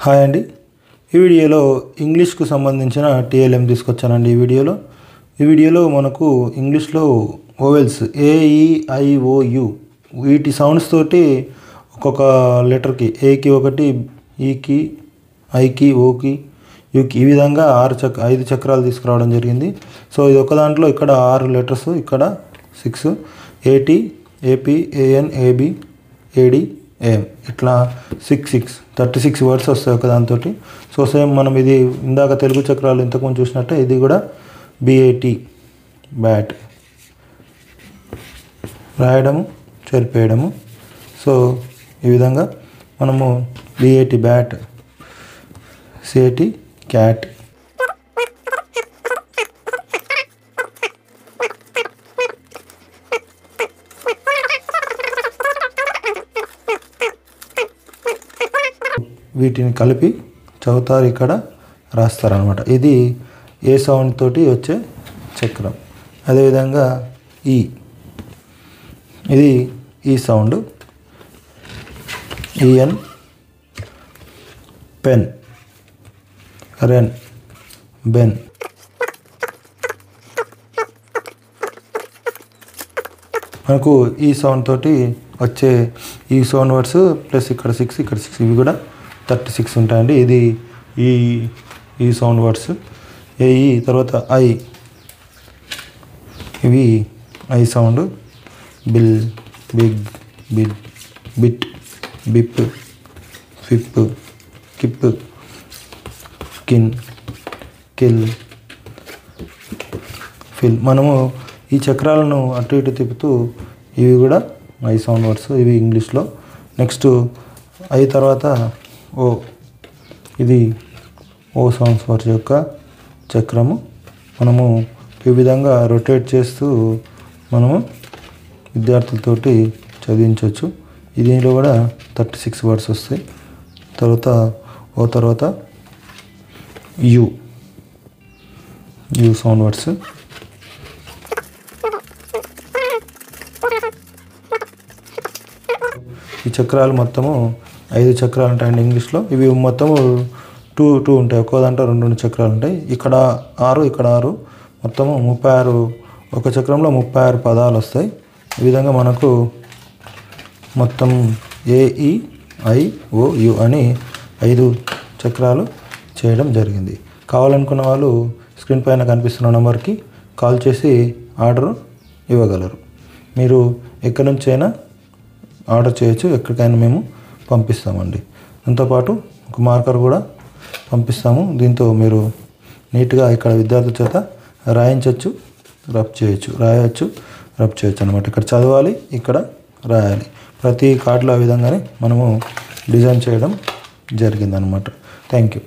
Hi అండి. ఈ వీడియోలో ఇంగ్లీష్కు సంబంధించిన టీఎల్ఎం తీసుకొచ్చానండి. ఈ వీడియోలో మనకు ఇంగ్లీష్లో ఓవెల్స్ AEIOU వీటి సౌండ్స్ తోటి ఒక్కొక్క లెటర్కి ఏకి ఒకటి, ఈకి, ఐకి, ఓకి, యూకి ఈ విధంగా 5 చక్రాలు తీసుకురావడం జరిగింది. సో ఇది ఒక దాంట్లో ఇక్కడ 6 లెటర్స్, ఇక్కడ 6 AT, AP, AN, AB, AD, AM ఇట్లా 36 వర్డ్స్ వస్తాయి ఒక దాంతో. సో సేమ్ మనం ఇది ఇందాక తెలుగు చక్రాలు ఇంతకుముందు చూసినట్టే ఇది కూడా BAT బ్యాట్ రాయడము, చెరిపేయడము. సో ఈ విధంగా మనము BAT బ్యాట్, CAT క్యాట్, వీటిని కలిపి చౌతారు ఇక్కడ రాస్తారనమాట. ఇది ఏ సౌండ్ తోటి వచ్చే చక్రం. అదేవిధంగా ఇది ఈ సౌండ్, EN, పెన్, రెన్, బెన్. మనకు ఈ సౌండ్ తోటి వచ్చే ఈ సౌండ్ వర్డ్స్ ప్లస్ ఇక్కడ 6 ఇవి కూడా 36 ఉంటాయండి. ఇది ఈ సౌండ్ వర్డ్స్. AE తర్వాత I, ఇవి I sound. Bill, big, bid, bit, bip, fip, kip, kin, kill, fill. మనము ఈ చక్రాలను అటు ఇటు తిప్పుతూ ఇవి కూడా ఐ సౌండ్ వర్డ్స్, ఇవి ఇంగ్లీష్లో. నెక్స్ట్ ఐ తర్వాత ఓ, ఇది ఓ సౌండ్స్ వర్డ్స్ యొక్క చక్రము. మనము ఈ విధంగా రొటేట్ చేస్తూ మనము విద్యార్థులతోటి చదివించవచ్చు. దీనిలో కూడా 36 వర్డ్స్ వస్తాయి. తర్వాత యు సౌండ్ వర్డ్స్. ఈ చక్రాలు మొత్తము 5 చక్రాలు ఉంటాయండి ఇంగ్లీష్లో. ఇవి మొత్తము 2 ఉంటాయి. ఒక్కో దాంట్లో 2 చక్రాలు ఉంటాయి. ఇక్కడ 6, ఇక్కడ 6, మొత్తము 36. ఒక చక్రంలో 36 పదాలు వస్తాయి. ఈ విధంగా మనకు మొత్తం AEIOU అని 5 చక్రాలు చేయడం జరిగింది. కావాలనుకున్న వాళ్ళు స్క్రీన్ పైన కనిపిస్తున్న నెంబర్కి కాల్ చేసి ఆర్డర్ ఇవ్వగలరు. మీరు ఎక్కడి నుంచైనా ఆర్డర్ చేయొచ్చు, ఎక్కడికైనా మేము పంపిస్తామండి. దాంతోపాటు ఒక మార్కర్ కూడా పంపిస్తాము. దీంతో మీరు నీట్గా ఇక్కడ విద్యార్థుల చేత రాయించవచ్చు, రబ్ చేయొచ్చు అనమాట. ఇక్కడ చదవాలి, ఇక్కడ రాయాలి. ప్రతి కార్డులో ఆ విధంగానే మనము డిజైన్ చేయడం జరిగిందనమాట. Thank you.